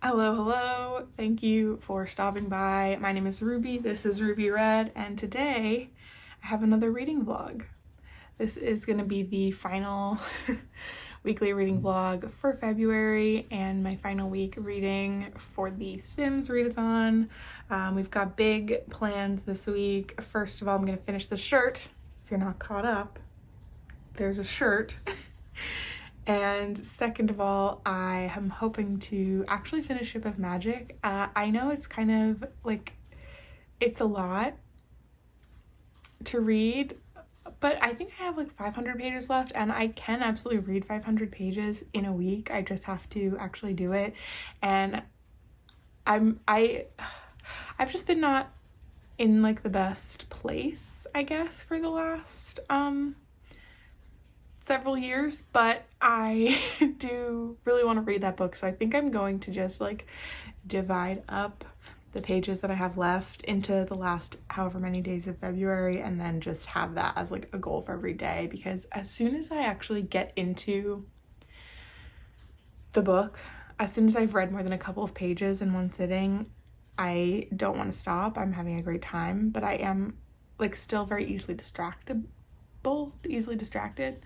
Hello, hello. Thank you for stopping by. My name is Ruby. This is Ruby Read, and today I have another reading vlog. This is going to be the final weekly reading vlog for February and my final week reading for the Sims readathon. We've got big plans this week. First of all, I'm going to finish the shirt. If you're not caught up, there's a shirt. And second of all, I am hoping to actually finish Ship of Magic. I know it's kind of like, it's a lot to read, but I think I have like 500 pages left and I can absolutely read 500 pages in a week. I just have to actually do it. And I've just been not in like the best place, I guess, for the last several years, but I do really want to read that book, so I think I'm going to just like divide up the pages that I have left into the last however many days of February and then just have that as like a goal for every day, because as soon as I actually get into the book, as soon as I've read more than a couple of pages in one sitting, I don't want to stop. I'm having a great time, but I am like still very easily distracted.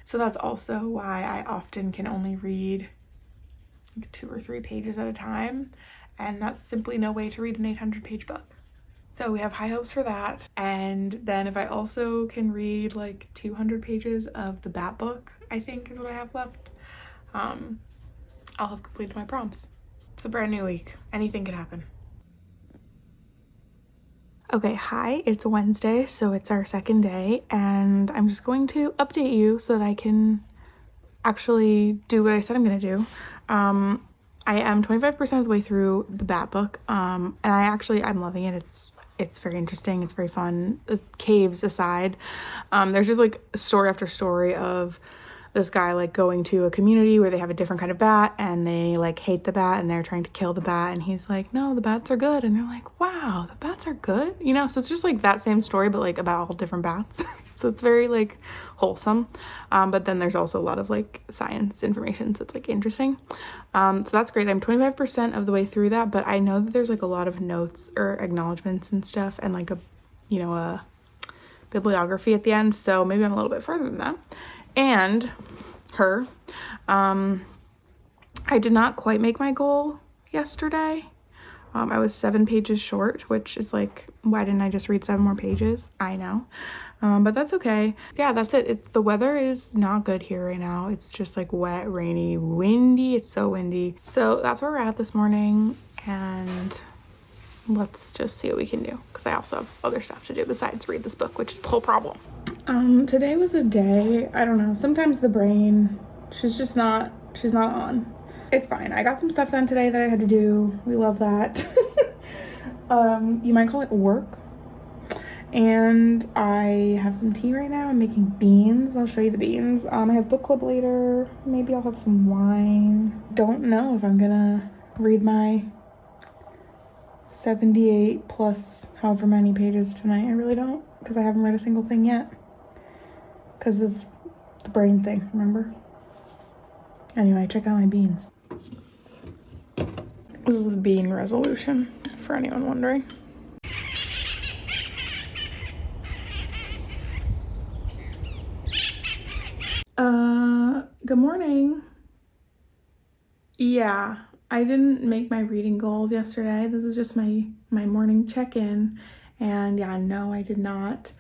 So that's also why I often can only read like 2 or 3 pages at a time, and that's simply no way to read an 800-page book. So we have high hopes for that. And then if I also can read like 200 pages of the Bat book, I think is what I have left, I'll have completed my prompts. It's a brand new week. Anything could happen. Okay, hi, it's Wednesday, so it's our second day, and I'm just going to update you so that I can actually do what I said I'm gonna do. I am 25% of the way through the Bat book, and I'm loving it. It's very interesting, it's very fun. The caves aside, there's just like story after story of this guy like going to a community where they have a different kind of bat and they like hate the bat and they're trying to kill the bat, and he's like, no, the bats are good, and they're like, wow, the bats are good, you know? So it's just like that same story but like about all different bats. So it's very like wholesome, but then there's also a lot of like science information, so it's like interesting. So that's great. I'm 25% of the way through that, but I know that there's like a lot of notes or acknowledgements and stuff and like a bibliography at the end, so maybe I'm a little bit further than that. And I did not quite make my goal yesterday. I was 7 pages short, which is like, why didn't I just read 7 more pages? I know. But that's okay. Yeah, that's it. The weather is not good here right now. It's just like wet, rainy, windy. It's so windy. So that's where we're at this morning, and let's just see what we can do, because I also have other stuff to do besides read this book, which is the whole problem. Today was a day, I don't know, sometimes the brain, she's not on. It's fine. I got some stuff done today that I had to do. We love that. You might call it work. And I have some tea right now. I'm making beans. I'll show you the beans. I have book club later. Maybe I'll have some wine. Don't know if I'm gonna read my 78 plus however many pages tonight. I really don't, because I haven't read a single thing yet because of the brain thing, remember? Anyway, check out my beans. This is the bean resolution, for anyone wondering. Good morning. Yeah, I didn't make my reading goals yesterday. This is just my morning check-in. And yeah, no, I did not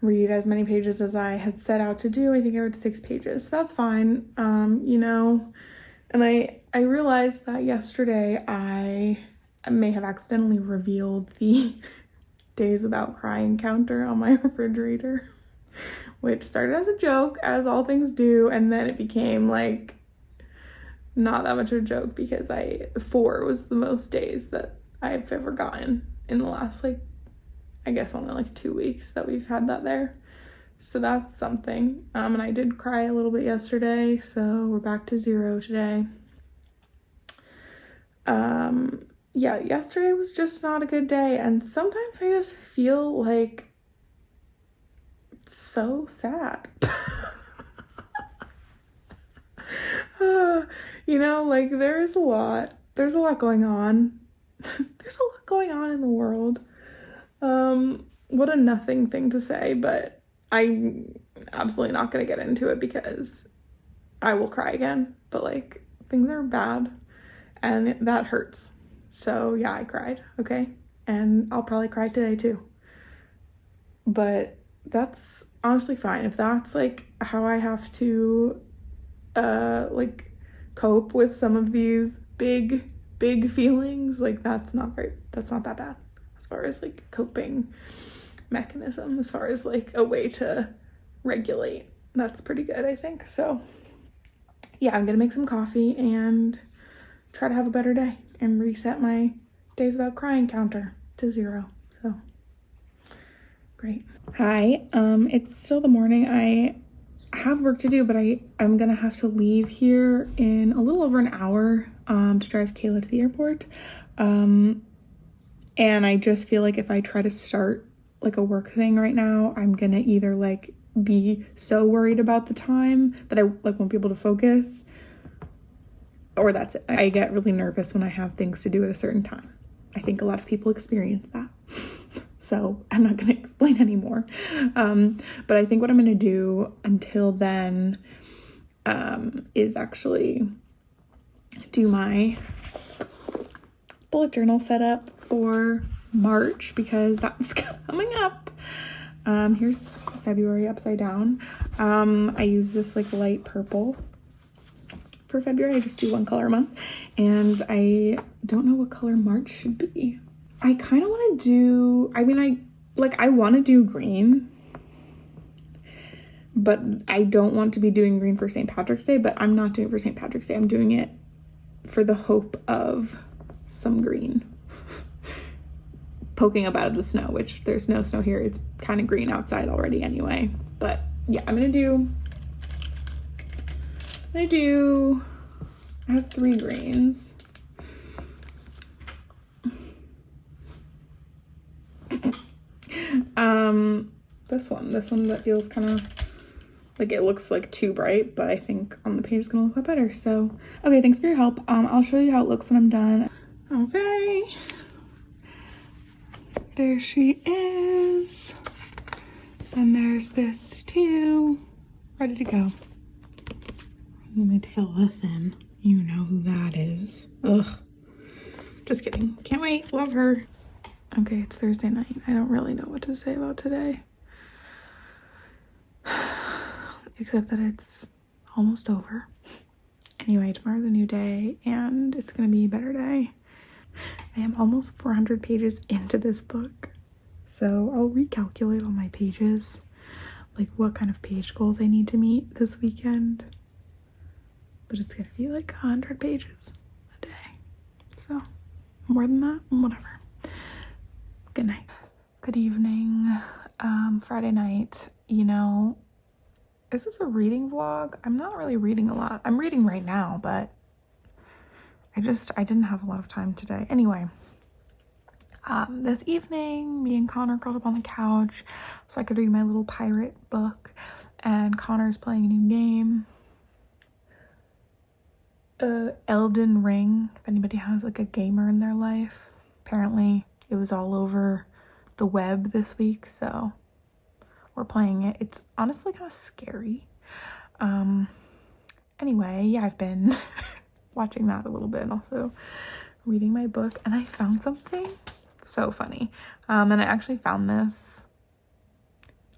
read as many pages as I had set out to do. I think I read 6 pages. So that's fine. And I realized that yesterday I may have accidentally revealed the days without crying counter on my refrigerator, which started as a joke, as all things do, and then it became like not that much of a joke, because 4 was the most days that I've ever gotten in the last like, I guess only like 2 weeks that we've had that there. So that's something. And I did cry a little bit yesterday, so we're back to 0 today. Yeah, yesterday was just not a good day, and sometimes I just feel like so sad. Like there is a lot there's a lot going on. There's a lot going on in the world. What a nothing thing to say, but I'm absolutely not going to get into it because I will cry again. But like, things are bad and that hurts. So yeah, I cried, okay? And I'll probably cry today too. But that's honestly fine. If that's like how I have to like cope with some of these big feelings, like that's not that bad as far as like coping mechanism, as far as like a way to regulate. That's pretty good, I think. So yeah, I'm gonna make some coffee and try to have a better day and reset my days without crying counter to 0. So great. Hi, it's still the morning. I have work to do, but I'm gonna have to leave here in a little over an hour to drive Kayla to the airport. And I just feel like if I try to start like a work thing right now, I'm gonna either like be so worried about the time that I like won't be able to focus, or that's it. I get really nervous when I have things to do at a certain time. I think a lot of people experience that. So I'm not going to explain anymore. But I think what I'm going to do until then is actually do my bullet journal setup for March, because that's coming up. Here's February upside down. I use this like light purple for February. I just do one color a month, and I don't know what color March should be. I kind of want to do, I want to do green, but I don't want to be doing green for St. Patrick's Day, but I'm not doing it for St. Patrick's Day. I'm doing it for the hope of some green poking up out of the snow, which there's no snow here. It's kind of green outside already anyway. But yeah, I have 3 greens. This one that feels kind of like it looks like too bright, but I think on the page it's gonna look a lot better. So, okay, thanks for your help. I'll show you how it looks when I'm done. Okay. There she is. And there's this too. Ready to go. Let me fill this in. You know who that is. Ugh. Just kidding. Can't wait. Love her. Okay, it's Thursday night. I don't really know what to say about today. Except that it's almost over. Anyway, tomorrow's a new day and it's gonna be a better day. I am almost 400 pages into this book. So I'll recalculate all my pages, like what kind of page goals I need to meet this weekend. But it's gonna be like 100 pages a day. So more than that, whatever. Good night. Good evening. Friday night. You know, is this a reading vlog? I'm not really reading a lot. I'm reading right now, but I didn't have a lot of time today. Anyway, this evening, me and Connor curled up on the couch so I could read my little pirate book, and Connor's playing a new game. Elden Ring, if anybody has like a gamer in their life. Apparently it was all over the web this week, so we're playing it. It's honestly kind of scary. Anyway, yeah, I've been watching that a little bit and also reading my book, and I found something so funny. And I actually found this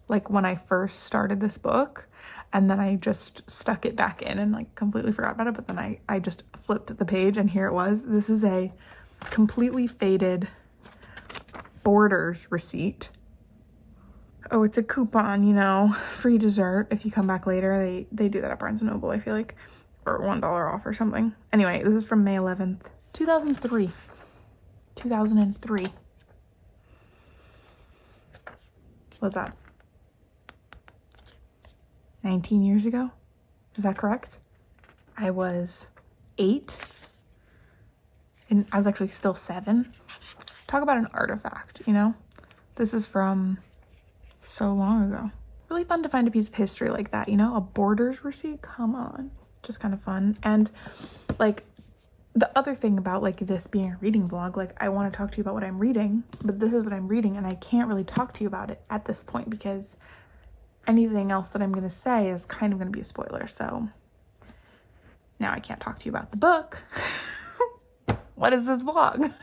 like when I first started this book, and then I just stuck it back in and like completely forgot about it, but then I just flipped the page and here it was. This is a completely faded Borders receipt. Oh, it's a coupon, you know, free dessert if you come back later. They do that at Barnes & Noble, I feel like, or $1 off or something. Anyway, this is from May 11th, 2003. 2003. What's that? 19 years ago? Is that correct? I was 8. And I was actually still 7. Talk about an artifact, you know? This is from so long ago. Really fun to find a piece of history like that, you know? A Borders receipt? Come on. Just kind of fun. And like the other thing about like this being a reading vlog, like I want to talk to you about what I'm reading, but this is what I'm reading and I can't really talk to you about it at this point because anything else that I'm going to say is kind of going to be a spoiler. So now I can't talk to you about the book. What is this vlog?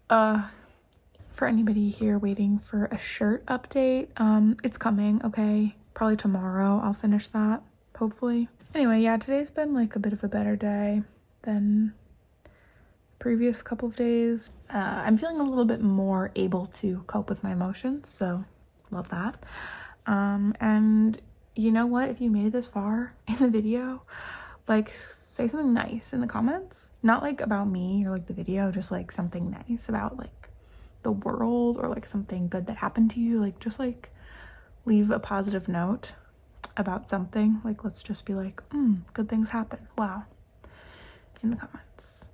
For anybody here waiting for a shirt update, it's coming, okay? Probably tomorrow I'll finish that, hopefully. Anyway, yeah, today's been like a bit of a better day than the previous couple of days. I'm feeling a little bit more able to cope with my emotions, so love that. And you know what? If you made it this far in the video, like say something nice in the comments. Not like about me or like the video, just like something nice about like the world or like something good that happened to you. Like just like leave a positive note about something. Like let's just be like, good things happen. Wow. In the comments.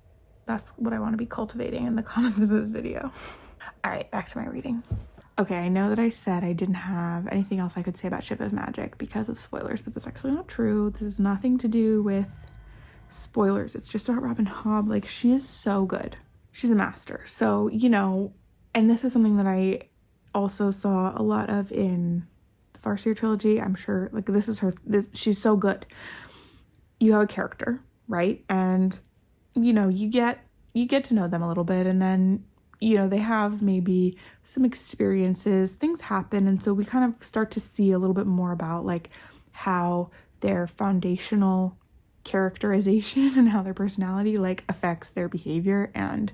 That's what I want to be cultivating in the comments of this video. All right, back to my reading. Okay, I know that I said I didn't have anything else I could say about Ship of Magic because of spoilers, but that's actually not true. This has nothing to do with spoilers. It's just about Robin Hobb. Like, she is so good. She's a master. So, you know, and this is something that I also saw a lot of in the Farseer trilogy. I'm sure, like, she's so good. You have a character, right? And, you know, you get to know them a little bit, and then, you know, they have maybe some experiences, things happen, and so we kind of start to see a little bit more about, like, how their foundational characterization and how their personality like affects their behavior and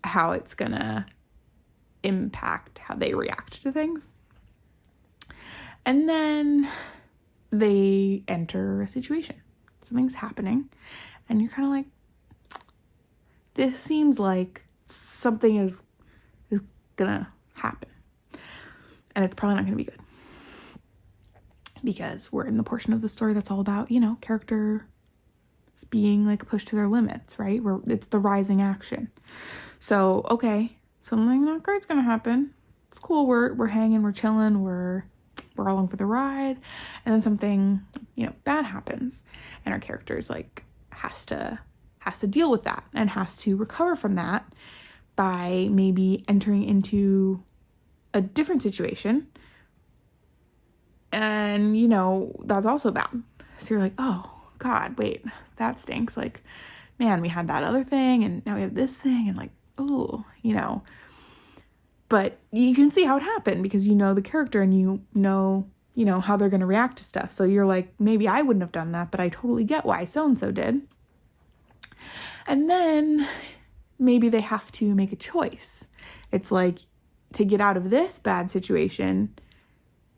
how it's gonna impact how they react to things. And then they enter a situation, something's happening, and you're kind of like, this seems like something is gonna happen, and it's probably not gonna be good. Because we're in the portion of the story that's all about, you know, characters being like pushed to their limits, right? It's the rising action. So, okay, something not great's gonna happen. It's cool. We're hanging, we're chilling, we're along for the ride, and then something, you know, bad happens, and our characters like has to deal with that and has to recover from that by maybe entering into a different situation. And, you know, that's also bad. So you're like, oh, God, wait, that stinks. Like, man, we had that other thing, and now we have this thing, and like, oh, you know. But you can see how it happened because you know the character and you know, how they're going to react to stuff. So you're like, maybe I wouldn't have done that, but I totally get why so-and-so did. And then maybe they have to make a choice. It's like, to get out of this bad situation,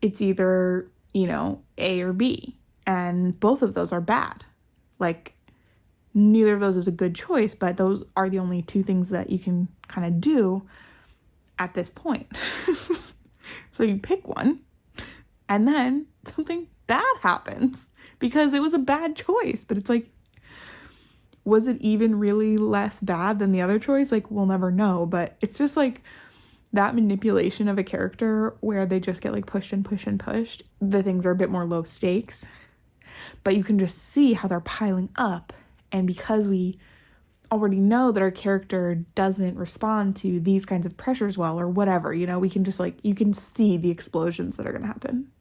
it's either, you know, A or B, and both of those are bad. Like, neither of those is a good choice, but those are the only two things that you can kind of do at this point. So you pick one, and then something bad happens because it was a bad choice. But it's like, was it even really less bad than the other choice? Like, we'll never know, but it's just like that manipulation of a character where they just get like pushed and pushed and pushed. The things are a bit more low stakes, but you can just see how they're piling up. And because we already know that our character doesn't respond to these kinds of pressures well, or whatever, you know, we can just like, you can see the explosions that are going to happen.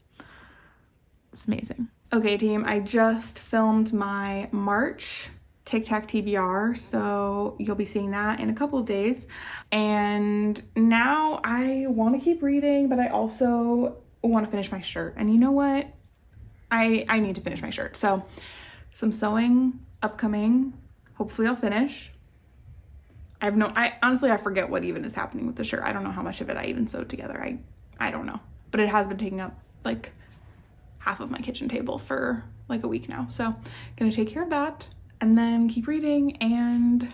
It's amazing. Okay, team, I just filmed my March Tic Tac TBR, so you'll be seeing that in a couple of days. And now I want to keep reading, but I also want to finish my shirt. And you know what? I need to finish my shirt. So some sewing upcoming. Hopefully I'll finish. I honestly forget what even is happening with the shirt. I don't know how much of it I even sewed together. I don't know. But it has been taking up like half of my kitchen table for like a week now. So gonna take care of that and then keep reading. And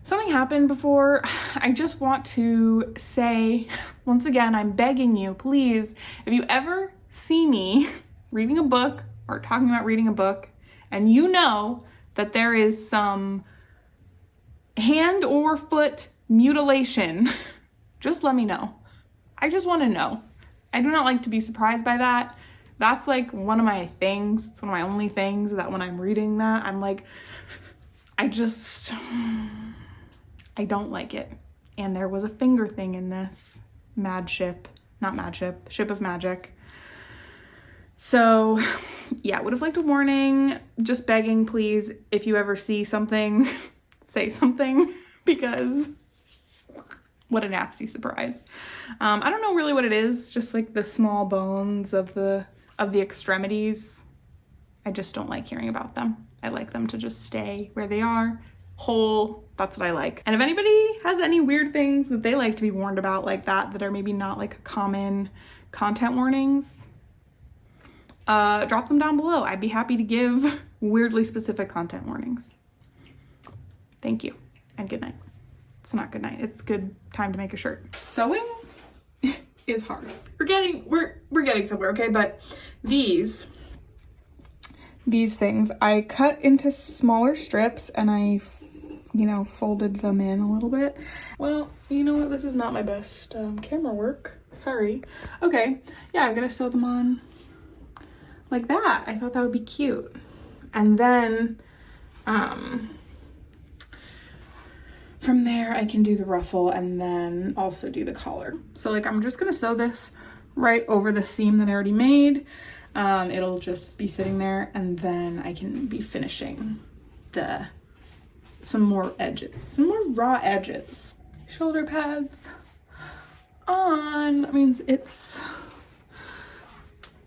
something happened before. I just want to say, once again, I'm begging you, please, if you ever see me reading a book or talking about reading a book, and you know that there is some hand or foot mutilation, just let me know. I just want to know. I do not like to be surprised by that. That's like one of my things. It's one of my only things that when I'm reading that, I'm like, I don't like it. And there was a finger thing in this. Ship of Magic. So yeah, would have liked a warning. Just begging, please, if you ever see something, say something, because what a nasty surprise. I don't know really what it is, just like the small bones of the extremities. I just don't like hearing about them. I like them to just stay where they are, whole. That's what I like. And if anybody has any weird things that they like to be warned about like that are maybe not like common content warnings, drop them down below. I'd be happy to give weirdly specific content warnings. Thank you and good night. It's not good night. It's good time to make a shirt. Sewing is hard. We're getting somewhere, okay? But these things I cut into smaller strips and I folded them in a little bit. Well, you know what? This is not my best camera work. Sorry. Okay. Yeah, I'm gonna sew them on like that. I thought that would be cute. And then from there I can do the ruffle and then also do the collar. So like I'm just gonna sew this right over the seam that I already made. It'll just be sitting there and then I can be finishing some more raw edges. Shoulder pads on. That means it's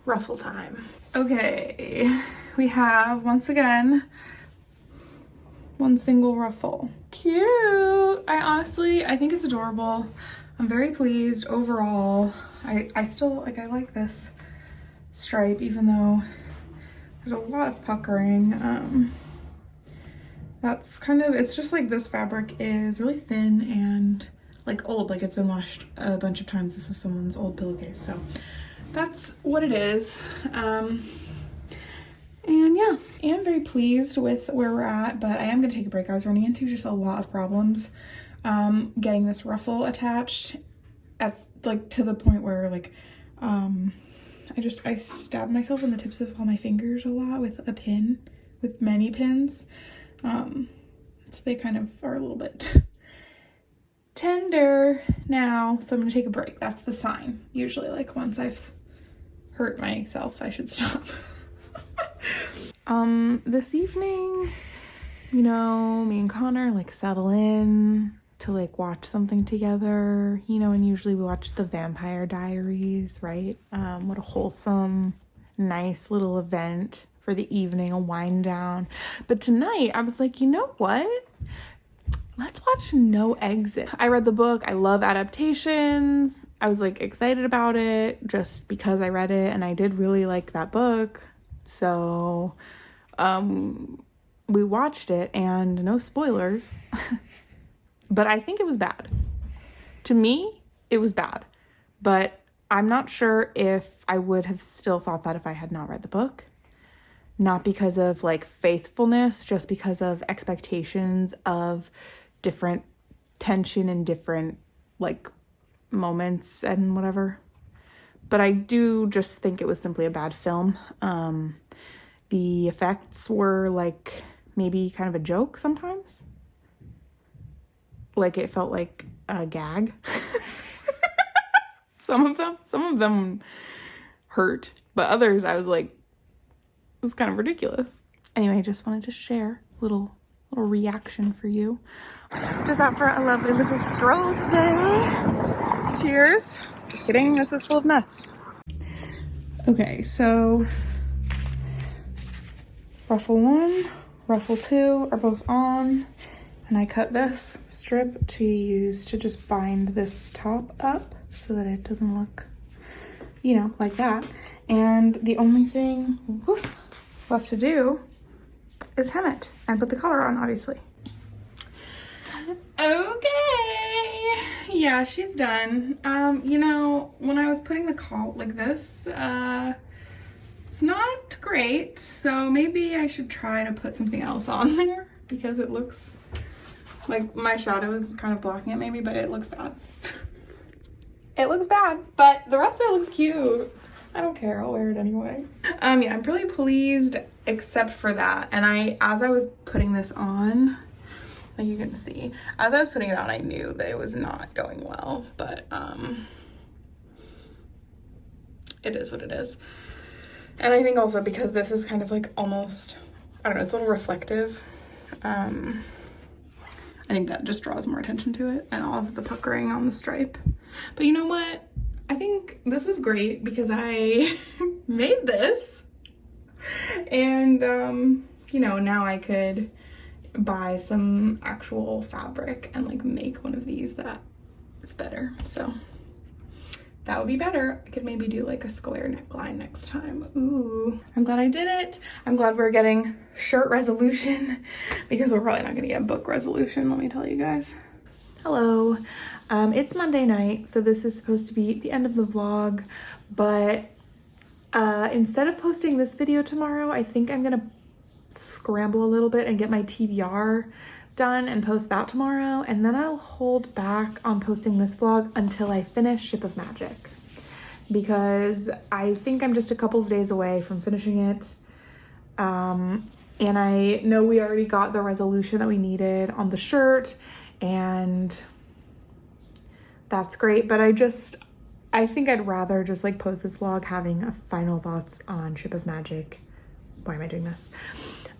ruffle time. Okay, we have once again one single ruffle. Cute. I think it's adorable. I'm very pleased overall. I still I like this stripe, even though there's a lot of puckering. That's it's just like this fabric is really thin and like old, like it's been washed a bunch of times. This was someone's old pillowcase, so that's what it is. And yeah, I am very pleased with where we're at, but I am gonna take a break. I was running into just a lot of problems getting this ruffle attached at to the point where I stabbed myself in the tips of all my fingers a lot with a pin, with many pins. So they kind of are a little bit tender now, so I'm gonna take a break. That's the sign. Usually once I've hurt myself, I should stop. This evening, me and Connor settle in to watch something together, and usually we watch the Vampire Diaries, right? What a wholesome, nice little event for the evening, a wind down. But tonight I was like, you know what? Let's watch No Exit. I read the book. I love adaptations. I was excited about it just because I read it and I did really like that book. So we watched it, and no spoilers, but I think it was bad. To me, it was bad, but I'm not sure if I would have still thought that if I had not read the book. Not because of faithfulness, just because of expectations of different tension and different moments and whatever. But I do just think it was simply a bad film. The effects were maybe kind of a joke sometimes. It felt like a gag. Some of them hurt, but others I was it was kind of ridiculous. Anyway, I just wanted to share a little reaction for you. Just out for a lovely little stroll today. Cheers. Just kidding, this is full of nuts. Okay, so ruffle 1, ruffle 2 are both on, and I cut this strip to use to just bind this top up so that it doesn't look, like that. And the only thing left to do is hem it and put the collar on, obviously. Okay, yeah, she's done. When I was putting the collar like this, it's not great, so maybe I should try to put something else on there because it looks like my shadow is kind of blocking it maybe, but it looks bad. It looks bad, but the rest of it looks cute. I don't care, I'll wear it anyway. Yeah, I'm really pleased except for that. And as I was putting this on, like you can see, as I was putting it on, I knew that it was not going well, but it is what it is. And I think also because this is kind of like almost, I don't know, it's a little reflective. I think that just draws more attention to it, and all of the puckering on the stripe. But you know what? I think this was great because I made this, and you know, now I could buy some actual fabric and like make one of these that is better. So that would be better. I could maybe do like a square neckline next time. Ooh, I'm glad I did it. I'm glad we're getting shirt resolution because we're probably not gonna get book resolution, let me tell you guys. Hello, it's Monday night, so this is supposed to be the end of the vlog, but instead of posting this video tomorrow, I think I'm gonna scramble a little bit and get my TBR done and post that tomorrow, and then I'll hold back on posting this vlog until I finish Ship of Magic, because I think I'm just a couple of days away from finishing it, and I know we already got the resolution that we needed on the shirt, and that's great, but I think I'd rather just like post this vlog having a final thoughts on Ship of Magic. Why am I doing this?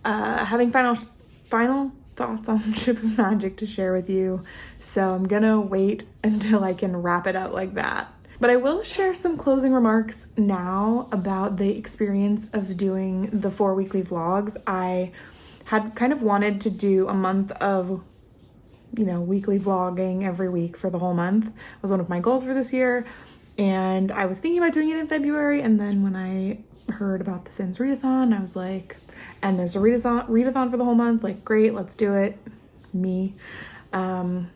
Having final thoughts on Ship of Magic to share with you. So I'm gonna wait until I can wrap it up like that. But I will share some closing remarks now about the experience of doing the 4 weekly vlogs. I had kind of wanted to do a month of, you know, weekly vlogging every week for the whole month. It was one of my goals for this year. And I was thinking about doing it in February. And then when I heard about the Sims readathon, I was like, and there's a readathon for the whole month, like great, let's do it, me. And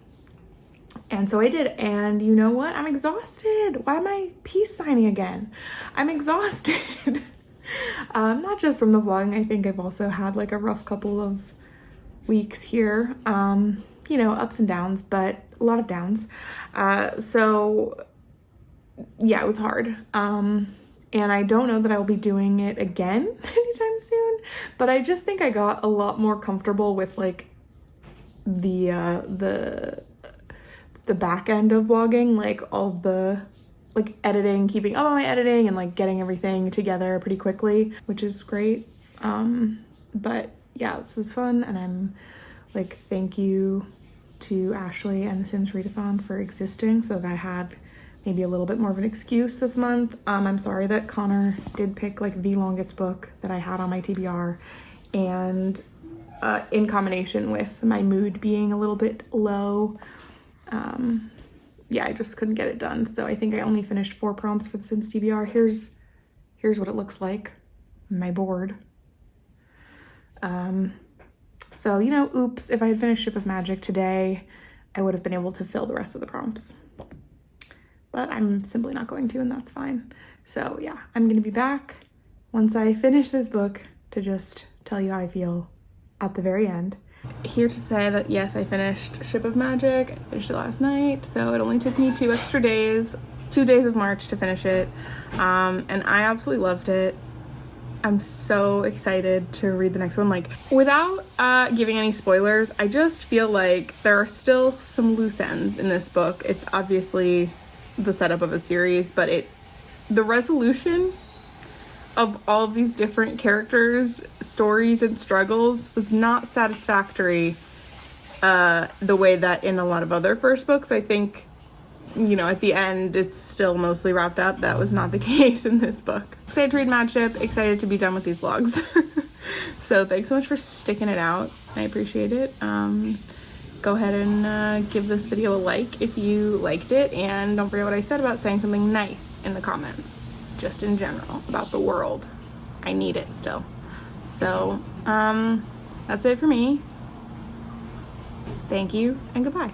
so I did, and you know what, I'm exhausted. Why am I peace signing again? I'm exhausted. Not just from the vlogging, I think I've also had like a rough couple of weeks here, you know, ups and downs, but a lot of downs. So yeah, it was hard. And I don't know that I will be doing it again anytime soon, but I just think I got a lot more comfortable with like the back end of vlogging, like all the like editing, keeping up on my editing and like getting everything together pretty quickly, which is great. But yeah, this was fun, and I'm like, thank you to Ashley and the Sims Readathon for existing so that I had maybe a little bit more of an excuse this month. I'm sorry that Connor did pick like the longest book that I had on my TBR, and in combination with my mood being a little bit low, yeah, I just couldn't get it done. So I think I only finished 4 prompts for the Sims TBR. Here's what it looks like on my board. So, you know, oops, if I had finished Ship of Magic today, I would have been able to fill the rest of the prompts. But I'm simply not going to, and that's fine. So yeah, I'm gonna be back once I finish this book to just tell you how I feel at the very end. Here to say that yes, I finished Ship of Magic. I finished it last night, so it only took me 2 extra days, 2 days of March to finish it. And I absolutely loved it. I'm so excited to read the next one. Like, without giving any spoilers, I just feel like there are still some loose ends in this book. It's obviously the setup of a series, but the resolution of all of these different characters' stories and struggles was not satisfactory the way that in a lot of other first books. I think, you know, at the end it's still mostly wrapped up. That was not the case in this book. Excited to read Mad Ship, excited to be done with these vlogs. So thanks so much for sticking it out. I appreciate it. Go ahead and give this video a like if you liked it, and don't forget what I said about saying something nice in the comments, just in general, about the world. I need it still. So, that's it for me. Thank you, and goodbye.